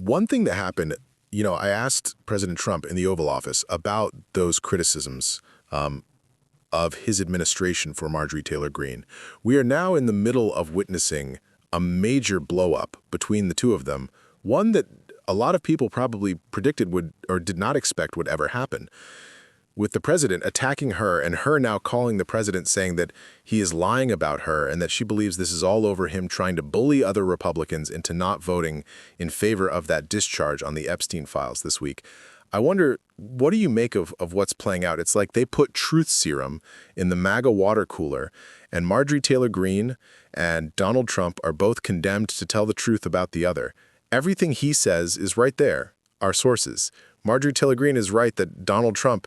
one thing that happened, I asked President Trump in the Oval Office about those criticisms of his administration for Marjorie Taylor Greene. We are now in the middle of witnessing a major blow-up between the two of them, one that a lot of people probably predicted would or did not expect would ever happen. With the president attacking her and her now calling the president saying that he is lying about her and that she believes this is all over him trying to bully other Republicans into not voting in favor of that discharge on the Epstein files this week. I wonder, what do you make of what's playing out? It's like they put truth serum in the MAGA water cooler, and Marjorie Taylor Greene and Donald Trump are both condemned to tell the truth about the other. Everything he says is right there, our sources. Marjorie Taylor Greene is right that Donald Trump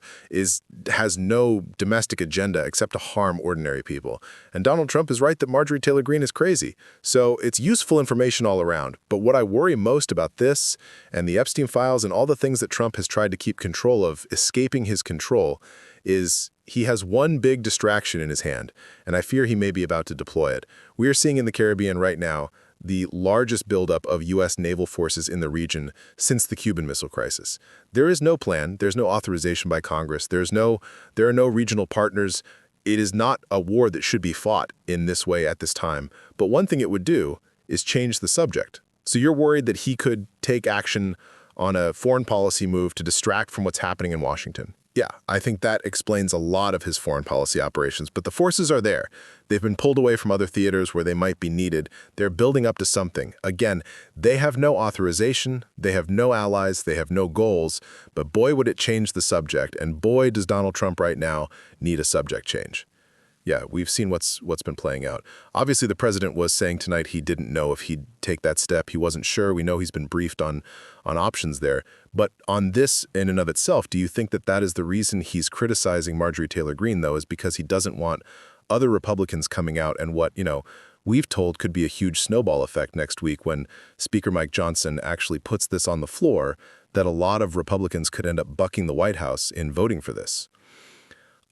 has no domestic agenda except to harm ordinary people. And Donald Trump is right that Marjorie Taylor Greene is crazy. So it's useful information all around. But what I worry most about this and the Epstein files and all the things that Trump has tried to keep control of, escaping his control, is he has one big distraction in his hand, and I fear he may be about to deploy it. We are seeing in the Caribbean right now the largest buildup of U.S. naval forces in the region since the Cuban Missile Crisis. There is no plan. There's no authorization by Congress. There are no regional partners. It is not a war that should be fought in this way at this time. But one thing it would do is change the subject. So you're worried that he could take action on a foreign policy move to distract from what's happening in Washington. Yeah, I think that explains a lot of his foreign policy operations, but the forces are there. They've been pulled away from other theaters where they might be needed. They're building up to something. Again, they have no authorization, they have no allies, they have no goals, but boy would it change the subject, and boy does Donald Trump right now need a subject change. Yeah, we've seen what's been playing out. Obviously, the president was saying tonight he didn't know if he'd take that step. He wasn't sure. We know he's been briefed on options there. But on this in and of itself, do you think that that is the reason he's criticizing Marjorie Taylor Greene, though, is because he doesn't want other Republicans coming out and what, we've told could be a huge snowball effect next week when Speaker Mike Johnson actually puts this on the floor, that a lot of Republicans could end up bucking the White House in voting for this?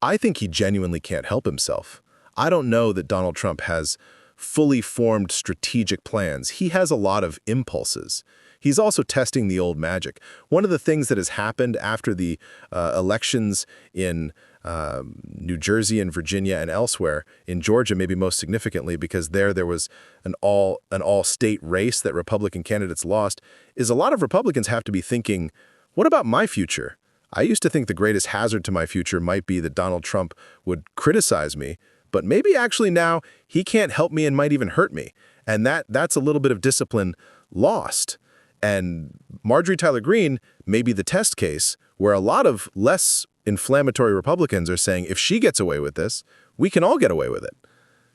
I think he genuinely can't help himself. I don't know that Donald Trump has fully formed strategic plans. He has a lot of impulses. He's also testing the old magic. One of the things that has happened after the elections in New Jersey and Virginia and elsewhere, in Georgia maybe most significantly because there was an all-state race that Republican candidates lost, is a lot of Republicans have to be thinking, what about my future? I used to think the greatest hazard to my future might be that Donald Trump would criticize me, but maybe actually now he can't help me and might even hurt me. And that's a little bit of discipline lost. And Marjorie Taylor Greene may be the test case where a lot of less inflammatory Republicans are saying, if she gets away with this, we can all get away with it.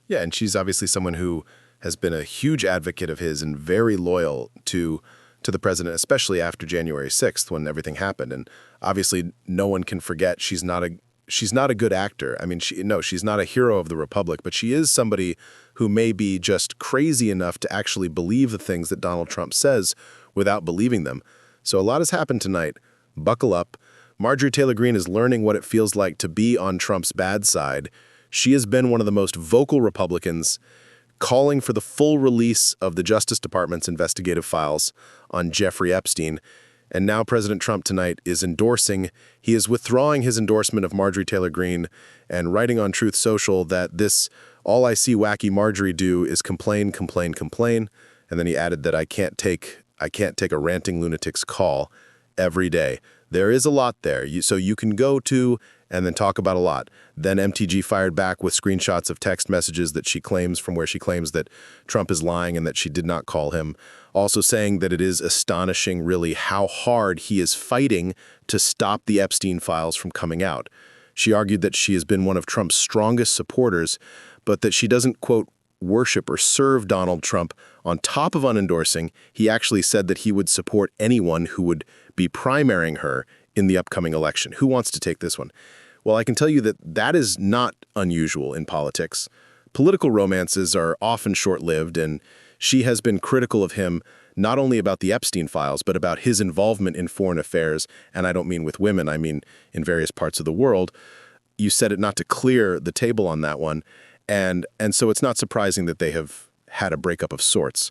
Yeah, and she's obviously someone who has been a huge advocate of his and very loyal to the president, especially after January 6th when everything happened. And obviously no one can forget she's not a good actor. I mean, she's not a hero of the Republic, but she is somebody who may be just crazy enough to actually believe the things that Donald Trump says without believing them. So a lot has happened tonight. Buckle up. Marjorie Taylor Greene is learning what it feels like to be on Trump's bad side. She has been one of the most vocal Republicans, calling for the full release of the Justice Department's investigative files on Jeffrey Epstein. And now President Trump tonight is he is withdrawing his endorsement of Marjorie Taylor Greene and writing on Truth Social that this all I see wacky Marjorie do is complain, complain, complain. And then he added that I can't take a ranting lunatic's call every day. There is a lot there, so you can go to and then talk about a lot. Then MTG fired back with screenshots of text messages that she claims from where she claims that Trump is lying and that she did not call him. Also saying that it is astonishing, really, how hard he is fighting to stop the Epstein files from coming out. She argued that she has been one of Trump's strongest supporters, but that she doesn't, quote, worship or serve Donald Trump. On top of unendorsing, he actually said that he would support anyone who would be primarying her in the upcoming election. Who wants to take this one? Well, I can tell you that that is not unusual in politics. Political romances are often short-lived, and she has been critical of him not only about the Epstein files, but about his involvement in foreign affairs, and I don't mean with women, I mean in various parts of the world. You said it not to clear the table on that one, and so it's not surprising that they have had a breakup of sorts.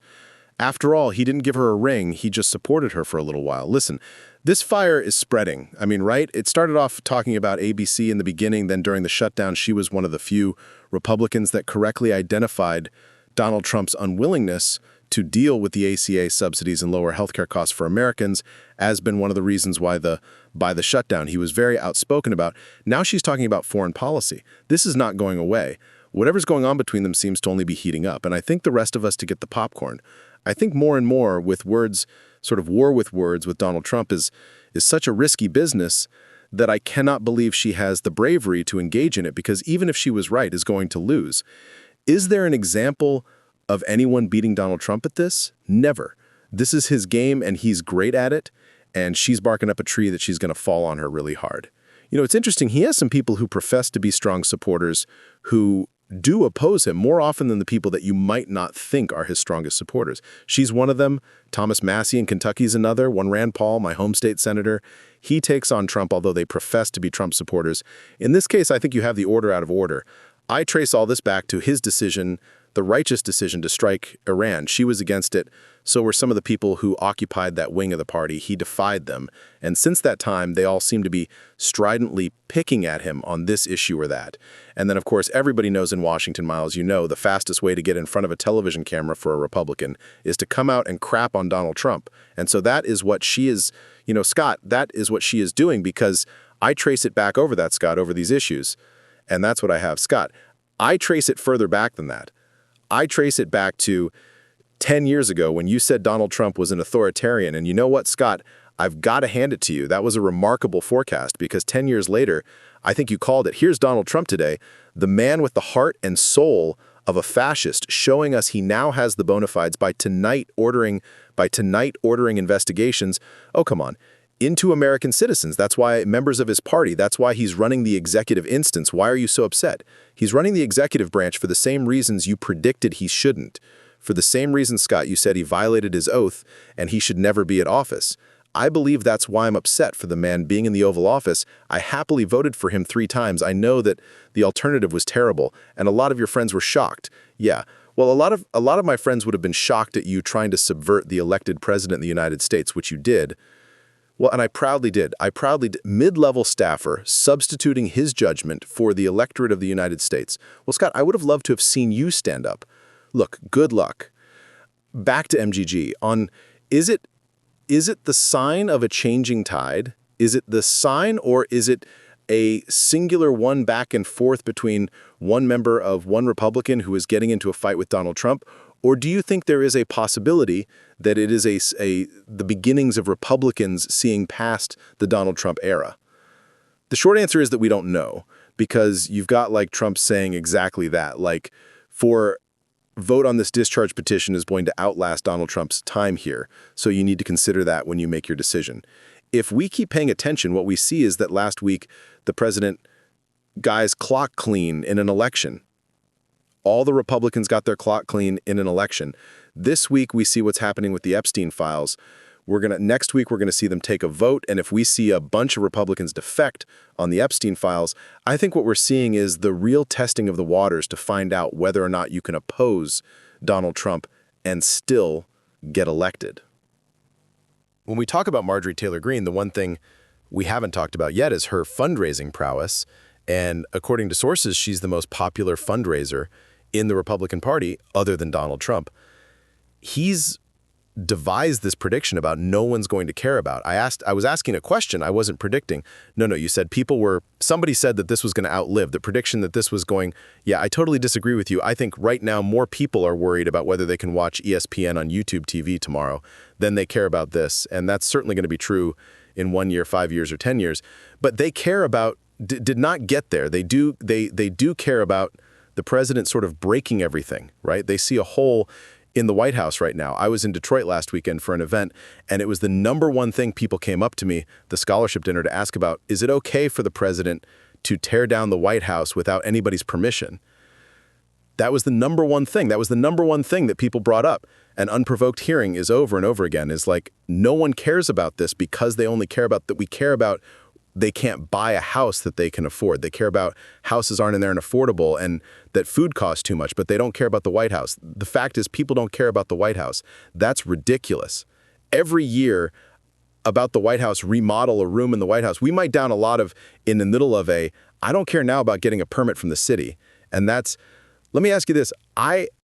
After all, he didn't give her a ring, he just supported her for a little while. Listen, this fire is spreading. I mean, right? It started off talking about ABC in the beginning, then during the shutdown, she was one of the few Republicans that correctly identified Donald Trump's unwillingness to deal with the ACA subsidies and lower healthcare costs for Americans as been one of the reasons why by the shutdown he was very outspoken about. Now she's talking about foreign policy. This is not going away. Whatever's going on between them seems to only be heating up. And I think the rest of us to get the popcorn. I think more and more with words, sort of war with words with Donald Trump is such a risky business that I cannot believe she has the bravery to engage in it, because even if she was right, is going to lose. Is there an example of anyone beating Donald Trump at this? Never. This is his game and he's great at it, and she's barking up a tree that she's going to fall on her really hard. You know, it's interesting. He has some people who profess to be strong supporters who do oppose him more often than the people that you might not think are his strongest supporters. She's one of them. Thomas Massie in Kentucky is another. One Rand Paul, my home state senator. He takes on Trump, although they profess to be Trump supporters. In this case, I think you have the order out of order. I trace all this back to his decision, the righteous decision to strike Iran. She was against it. So were some of the people who occupied that wing of the party. He defied them. And since that time, they all seem to be stridently picking at him on this issue or that. And then, of course, everybody knows in Washington, Miles, you know, the fastest way to get in front of a television camera for a Republican is to come out and crap on Donald Trump. And so that is what she is, you know, Scott, that is what she is doing, because I trace it back over that, Scott, over these issues. And that's what I have. Scott, I trace it further back than that. I trace it back to 10 years ago when you said Donald Trump was an authoritarian. And you know what, Scott? I've got to hand it to you. That was a remarkable forecast, because 10 years later, I think you called it. Here's Donald Trump today, the man with the heart and soul of a fascist, showing us he now has the bona fides by tonight ordering investigations. Oh, come on. Into American citizens. That's why members of his party, that's why he's running the executive instance. Why are you so upset? He's running the executive branch for the same reasons you predicted he shouldn't. For the same reason, Scott, you said he violated his oath and he should never be at office. I believe that's why I'm upset for the man being in the Oval Office. I happily voted for him 3 times. I know that the alternative was terrible, and a lot of your friends were shocked. Yeah, well, a lot of my friends would have been shocked at you trying to subvert the elected president of the United States, which you did. Well, and I proudly did. Mid-level staffer substituting his judgment for the electorate of the United States. Well, Scott, I would have loved to have seen you stand up. Look, good luck. Back to MGG. Is it the sign of a changing tide? Is it the sign, or is it a singular one back and forth between one member of one Republican who is getting into a fight with Donald Trump? Or do you think there is a possibility that it is the beginnings of Republicans seeing past the Donald Trump era? The short answer is that we don't know, because you've got like Trump saying exactly that, like, for vote on this discharge petition is going to outlast Donald Trump's time here, so you need to consider that when you make your decision. If we keep paying attention, what we see is that last week the president guys clock clean in an election. All the Republicans got their clock clean in an election. This week, we see what's happening with the Epstein files. Next week, we're gonna see them take a vote, and if we see a bunch of Republicans defect on the Epstein files, I think what we're seeing is the real testing of the waters to find out whether or not you can oppose Donald Trump and still get elected. When we talk about Marjorie Taylor Greene, the one thing we haven't talked about yet is her fundraising prowess. And according to sources, she's the most popular fundraiser in the Republican Party other than Donald Trump. He's devised this prediction about no one's going to care about. I was asking a question. I wasn't predicting. No, you said somebody said that this was going to outlive the prediction, that this was going. Yeah, I totally disagree with you. I think right now more people are worried about whether they can watch ESPN on YouTube TV tomorrow than they care about this. And that's certainly going to be true in 1 year, 5 years, or 10 years. But they care about, did not get there. They do care about the president sort of breaking everything, right? They see a hole in the White House right now. I was in Detroit last weekend for an event, and it was the #1 thing people came up to me, the scholarship dinner, to ask about, is it okay for the president to tear down the White House without anybody's permission? That was the #1 thing. That was the #1 thing that people brought up. An unprovoked hearing is over and over again, is like, no one cares about this because they only care about that we care about they can't buy a house that they can afford. They care about houses aren't in there and affordable and that food costs too much, but they don't care about the White House. The fact is people don't care about the White House. That's ridiculous. Every year about the White House, remodel a room in the White House, we might down a lot of in the middle of I don't care now about getting a permit from the city. And let me ask you this. I